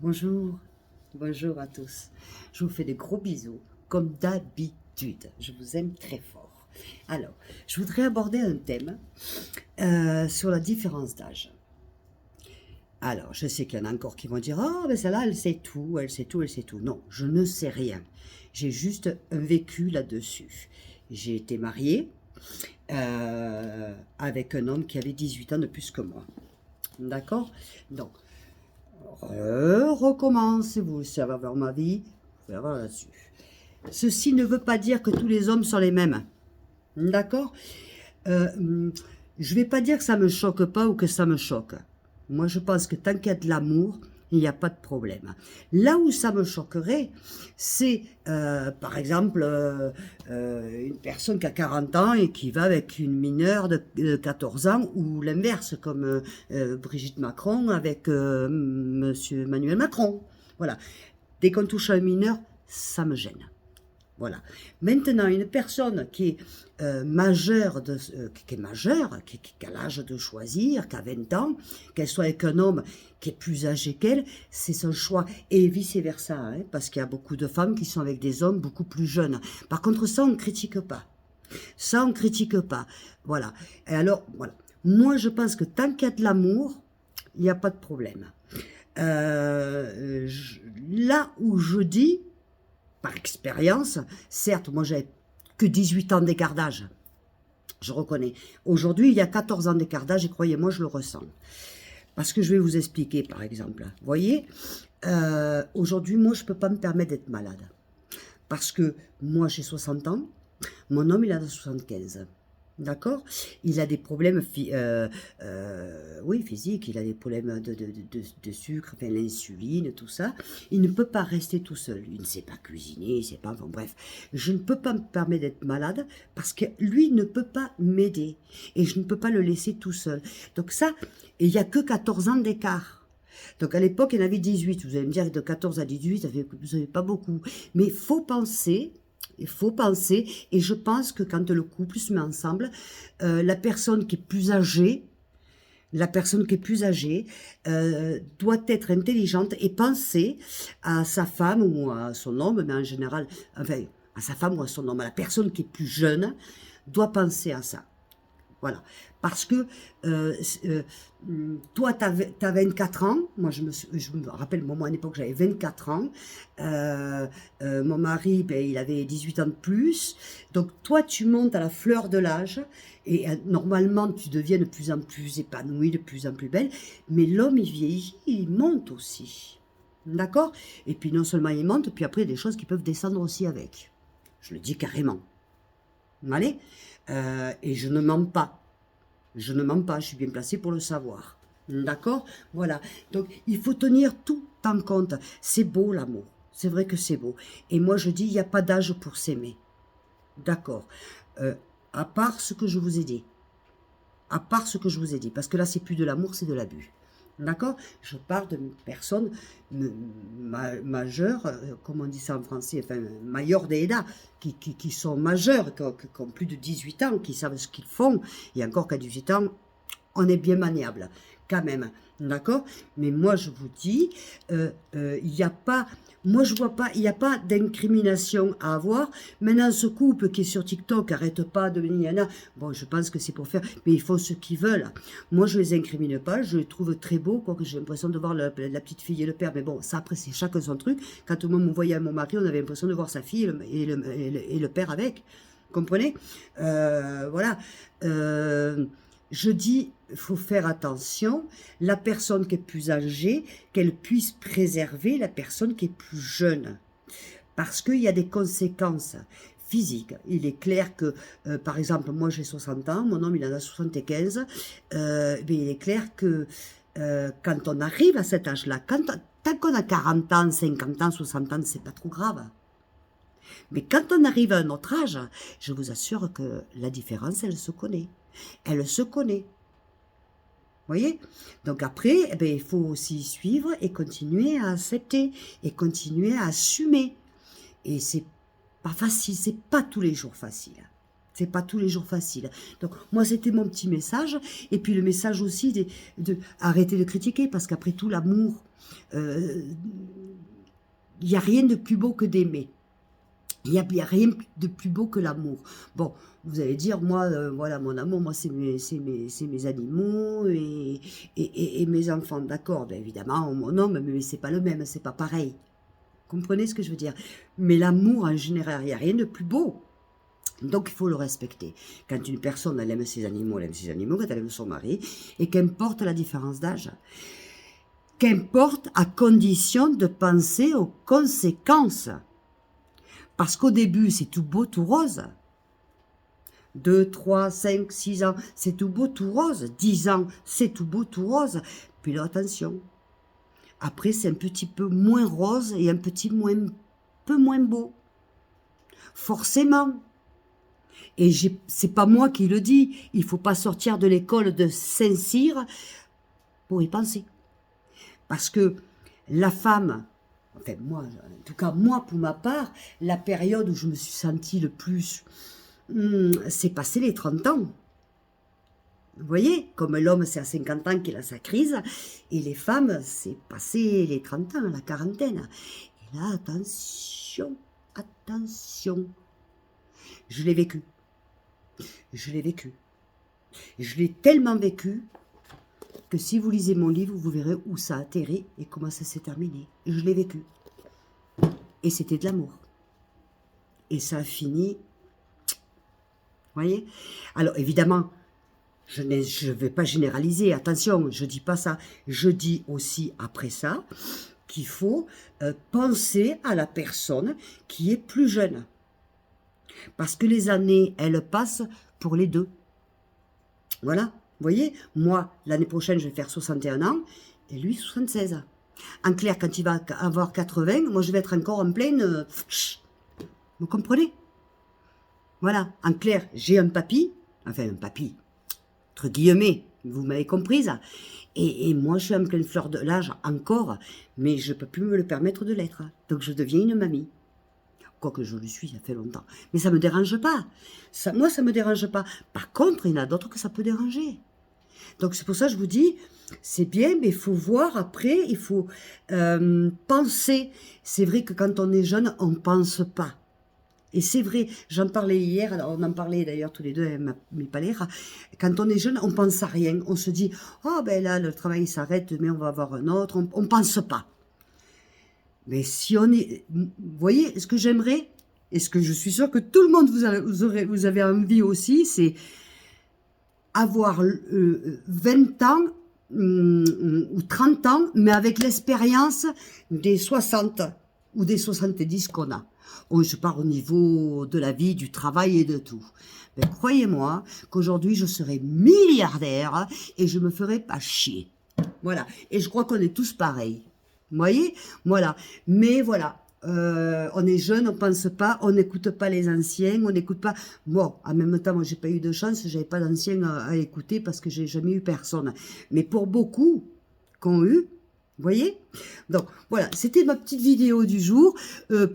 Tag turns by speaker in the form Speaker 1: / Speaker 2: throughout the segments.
Speaker 1: Bonjour, bonjour à tous. Je vous fais de gros bisous, comme d'habitude. Je vous aime très fort. Alors, je voudrais aborder un thème sur la différence d'âge. Alors, je sais qu'il y en a encore qui vont dire: «Oh, mais celle-là, elle sait tout, elle sait tout, elle sait tout». Non, je ne sais rien. J'ai juste un vécu là-dessus. J'ai été mariée avec un homme qui avait 18 ans de plus que moi. D'accord. Donc, recommence, vous savez avoir ma vie, vous pouvez avoir là-dessus. Ceci ne veut pas dire que tous les hommes sont les mêmes. D'accord. Je vais pas dire que ça me choque pas ou que ça me choque. Moi, je pense que tant qu'il y a de l'amour, il n'y a pas de problème. Là où ça me choquerait, c'est par exemple une personne qui a 40 ans et qui va avec une mineure de 14 ans, ou l'inverse, comme Brigitte Macron avec Monsieur Emmanuel Macron. Voilà. Dès qu'on touche à un mineur, ça me gêne. Voilà. Maintenant, une personne qui est majeure, qui a l'âge de choisir, qui a 20 ans, qu'elle soit avec un homme qui est plus âgé qu'elle, c'est son choix. Et vice-versa, hein, parce qu'il y a beaucoup de femmes qui sont avec des hommes beaucoup plus jeunes. Par contre, ça, on ne critique pas. Ça, on ne critique pas. Voilà. Et alors, voilà. Moi, je pense que tant qu'il y a de l'amour, il n'y a pas de problème. Là où je dis, par expérience, certes, moi j'avais que 18 ans d'écart d'âge, je reconnais. Aujourd'hui, il y a 14 ans d'écart d'âge et croyez-moi, je le ressens. Parce que je vais vous expliquer, par exemple. Vous voyez, aujourd'hui, moi, je ne peux pas me permettre d'être malade. Parce que moi, j'ai 60 ans, mon homme, il en a 75. D'accord. Il a des problèmes oui, physiques, il a des problèmes de sucre, enfin, l'insuline, tout ça. Il ne peut pas rester tout seul. Il ne sait pas cuisiner, il sait pas. Enfin, bref, je ne peux pas me permettre d'être malade parce que lui ne peut pas m'aider. Et je ne peux pas le laisser tout seul. Donc, ça, il n'y a que 14 ans d'écart. Donc à l'époque, il y en avait 18. Vous allez me dire, de 14 à 18, ça fait, vous savez, pas beaucoup. Mais il faut penser, et je pense que quand le couple se met ensemble, la personne qui est plus âgée, doit être intelligente et penser à sa femme ou à son homme, mais en général, enfin, à sa femme ou à son homme, à la personne qui est plus jeune, doit penser à ça. Voilà. Parce que toi, tu as 24 ans. Moi, je me rappelle, moi, à l'époque, j'avais 24 ans. Mon mari, ben, il avait 18 ans de plus. Donc, toi, tu montes à la fleur de l'âge. Et normalement, tu deviens de plus en plus épanouie, de plus en plus belle. Mais l'homme, il vieillit, il monte aussi. D'accord. Et puis, non seulement il monte, puis après, il y a des choses qui peuvent descendre aussi avec. Je le dis carrément. Allez. Et je ne mens pas. Je ne mens pas, je suis bien placée pour le savoir. D'accord. Voilà. Donc, il faut tenir tout en compte. C'est beau l'amour. C'est vrai que c'est beau. Et moi, je dis, il n'y a pas d'âge pour s'aimer. D'accord. Euh, à part ce que je vous ai dit. À part ce que je vous ai dit. Parce que là, c'est plus de l'amour, c'est de l'abus. D'accord. Je parle de personnes majeures, comme on dit ça en français, enfin, mayor de edad, qui sont majeures, qui ont plus de 18 ans, qui savent ce qu'ils font. Et encore qu'à 18 ans, on est bien maniable, quand même. D'accord. Mais moi, je vous dis, il n'y a pas... Moi, je vois pas, il n'y a pas d'incrimination à avoir. Maintenant, ce couple qui est sur TikTok arrête pas de venir. Bon, je pense que c'est pour faire, mais ils font ce qu'ils veulent. Moi, je les incrimine pas, je les trouve très beaux, quoique j'ai l'impression de voir la petite fille et le père. Mais bon, ça, après, c'est chacun son truc. Quand moi, on voyait mon mari, on avait l'impression de voir sa fille et le père avec. Vous comprenez. Voilà. Je dis, il faut faire attention, la personne qui est plus âgée, qu'elle puisse préserver la personne qui est plus jeune. Parce qu'il y a des conséquences physiques. Il est clair que, par exemple, moi j'ai 60 ans, mon homme il en a 75, mais il est clair que quand on arrive à cet âge-là, tant qu'on a 40 ans, 50 ans, 60 ans, c'est pas trop grave. Mais quand on arrive à un autre âge, je vous assure que la différence, elle se connaît. Elle se connaît. Voyez. Donc après, eh ben, il faut aussi suivre et continuer à accepter et continuer à assumer. Et c'est pas facile, c'est pas tous les jours facile. C'est pas tous les jours facile. Donc, moi, c'était mon petit message. Et puis, le message aussi de arrêter de critiquer, parce qu'après tout, l'amour, il n'y a rien de plus beau que d'aimer. Il n'y a rien de plus beau que l'amour. Bon, vous allez dire, moi, voilà, mon amour, moi, c'est mes animaux et mes enfants. D'accord, ben, évidemment, mon homme, mais c'est pas le même, c'est pas pareil. Comprenez ce que je veux dire? Mais l'amour, en général, il n'y a rien de plus beau. Donc, il faut le respecter. Quand une personne, elle aime ses animaux, quand elle aime son mari, et qu'importe la différence d'âge, qu'importe à condition de penser aux conséquences. Parce qu'au début, c'est tout beau, tout rose. 2, 3, 5, 6 ans, c'est tout beau, tout rose. 10 ans, c'est tout beau, tout rose. Puis là, attention. Après, c'est un petit peu moins rose et un peu moins beau. Forcément. Et c'est pas moi qui le dis. Il faut pas sortir de l'école de Saint-Cyr pour y penser. Parce que la femme, enfin moi, en tout cas moi pour ma part, la période où je me suis sentie le plus, c'est passé les 30 ans. Vous voyez, comme l'homme c'est à 50 ans qu'il a sa crise, et les femmes c'est passé les 30 ans, la quarantaine. Et là, attention, attention, je l'ai vécu. Je l'ai vécu. Je l'ai tellement vécu que si vous lisez mon livre, vous verrez où ça a atterri et comment ça s'est terminé. Je l'ai vécu. Et c'était de l'amour. Et ça a fini. Vous voyez? Alors, évidemment, je ne vais pas généraliser. Attention, je ne dis pas ça. Je dis aussi, après ça, qu'il faut penser à la personne qui est plus jeune. Parce que les années, elles passent pour les deux. Voilà. Vous voyez, moi, l'année prochaine, je vais faire 61 ans, et lui, 76. En clair, quand il va avoir 80, moi, je vais être encore en pleine... vous comprenez? Voilà. En clair, j'ai un papy, enfin un papy, entre guillemets, vous m'avez comprise, et moi, je suis en pleine fleur de l'âge encore, mais je ne peux plus me le permettre de l'être. Donc, je deviens une mamie. Quoique je le suis, ça fait longtemps. Mais ça ne me dérange pas. Moi, ça ne me dérange pas. Par contre, il y en a d'autres que ça peut déranger. Donc, c'est pour ça que je vous dis, c'est bien, mais il faut voir après, il faut penser. C'est vrai que quand on est jeune, on ne pense pas. Et c'est vrai, j'en parlais hier, on en parlait d'ailleurs tous les deux avec mes palères. Quand on est jeune, on ne pense à rien. On se dit, oh ben là, le travail s'arrête, mais on va avoir un autre. On ne pense pas. Mais si on est... Vous voyez, ce que j'aimerais, et ce que je suis sûre que tout le monde vous avez envie aussi, c'est avoir 20 ans ou 30 ans, mais avec l'expérience des 60 ou des 70 qu'on a. Je parle au niveau de la vie, du travail et de tout. Mais croyez-moi qu'aujourd'hui, je serai milliardaire et je me ferai pas chier. Voilà. Et je crois qu'on est tous pareils. Vous voyez? Voilà. Mais voilà. On est jeune, on pense pas, on n'écoute pas les anciens, on n'écoute pas... Bon, en même temps, moi, j'ai pas eu de chance, j'avais pas d'anciens à écouter parce que j'ai jamais eu personne. Mais pour beaucoup qu'on eu, vous voyez? Donc, voilà, c'était ma petite vidéo du jour.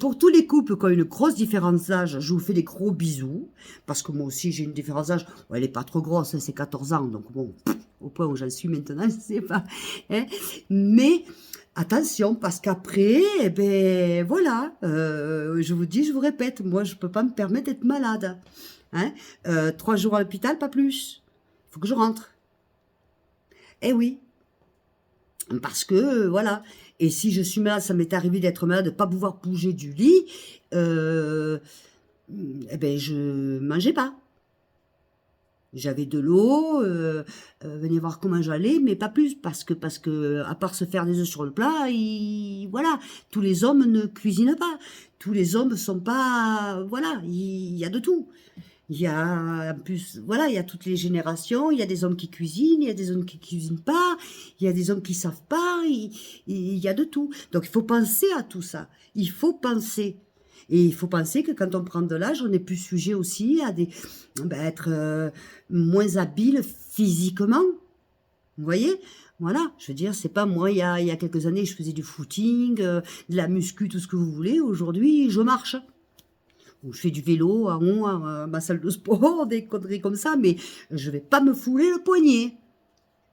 Speaker 1: Pour tous les couples qui ont une grosse différence d'âge, je vous fais des gros bisous. Parce que moi aussi, j'ai une différence d'âge. Bon, elle n'est pas trop grosse, c'est 14 ans. Donc, bon, au point où j'en suis maintenant, je ne sais pas. Hein. Mais... attention, parce qu'après, eh ben, voilà, je vous dis, je vous répète, moi, je ne peux pas me permettre d'être malade. Hein 3 jours à l'hôpital, pas plus. Il faut que je rentre. Eh oui. Parce que, voilà. Et si je suis malade, ça m'est arrivé d'être malade, de ne pas pouvoir bouger du lit, eh ben, je mangeais pas. J'avais de l'eau, venez voir comment j'allais, mais pas plus, parce que à part se faire des œufs sur le plat, voilà, tous les hommes ne cuisinent pas, tous les hommes sont pas, voilà, il y a de tout. Il y a, en plus, voilà, il y a toutes les générations, il y a des hommes qui cuisinent, il y a des hommes qui cuisinent pas, il y a des hommes qui savent pas, il y a de tout. Donc il faut penser à tout ça, il faut penser. Et il faut penser que quand on prend de l'âge, on est plus sujet aussi à être moins habile physiquement. Vous voyez? Voilà, je veux dire, c'est pas moi, il y a quelques années, je faisais du footing, de la muscu, tout ce que vous voulez. Aujourd'hui, je marche. ou je fais du vélo en haut à ma salle de sport, des conneries comme ça, mais je vais pas me fouler le poignet.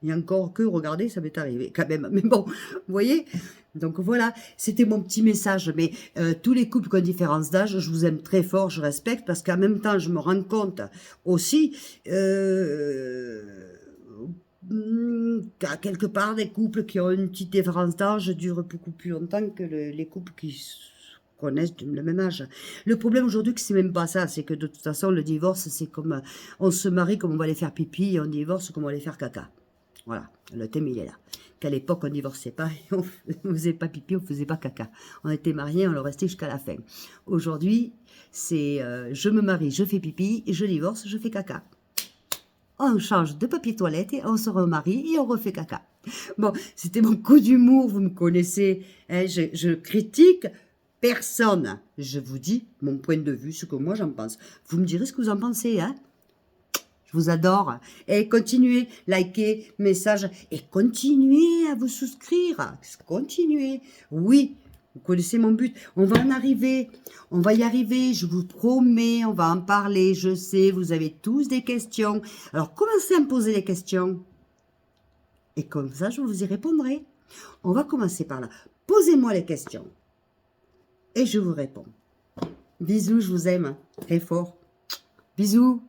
Speaker 1: Et encore que, regardez, ça m'est arrivé quand même. Mais bon, vous voyez. Donc voilà, c'était mon petit message. Mais tous les couples qui ont différence d'âge, je vous aime très fort, je respecte, parce qu'en même temps, je me rends compte aussi qu'à quelque part, des couples qui ont une petite différence d'âge durent beaucoup plus longtemps que les couples qui connaissent le même âge. Le problème aujourd'hui, c'est même pas ça, c'est que de toute façon, le divorce, c'est comme on se marie comme on va aller faire pipi et on divorce comme on va aller faire caca. Voilà, le thème il est là. Qu'à l'époque on divorçait pas, et on faisait pas pipi, on faisait pas caca. On était mariés, on le restait jusqu'à la fin. Aujourd'hui, c'est je me marie, je fais pipi, je divorce, je fais caca. On change de papier toilette et on se remarie et on refait caca. Bon, c'était mon coup d'humour, vous me connaissez. Hein, je critique personne. Je vous dis mon point de vue, ce que moi j'en pense. Vous me direz ce que vous en pensez, hein? Je vous adore. Et continuez, likez, message. Et continuez à vous souscrire. Continuez. Oui, vous connaissez mon but. On va en arriver. On va y arriver. Je vous promets. On va en parler. Je sais, vous avez tous des questions. Alors, commencez à me poser des questions. Et comme ça, je vous y répondrai. On va commencer par là. Posez-moi les questions. Et je vous réponds. Bisous, je vous aime très fort. Bisous.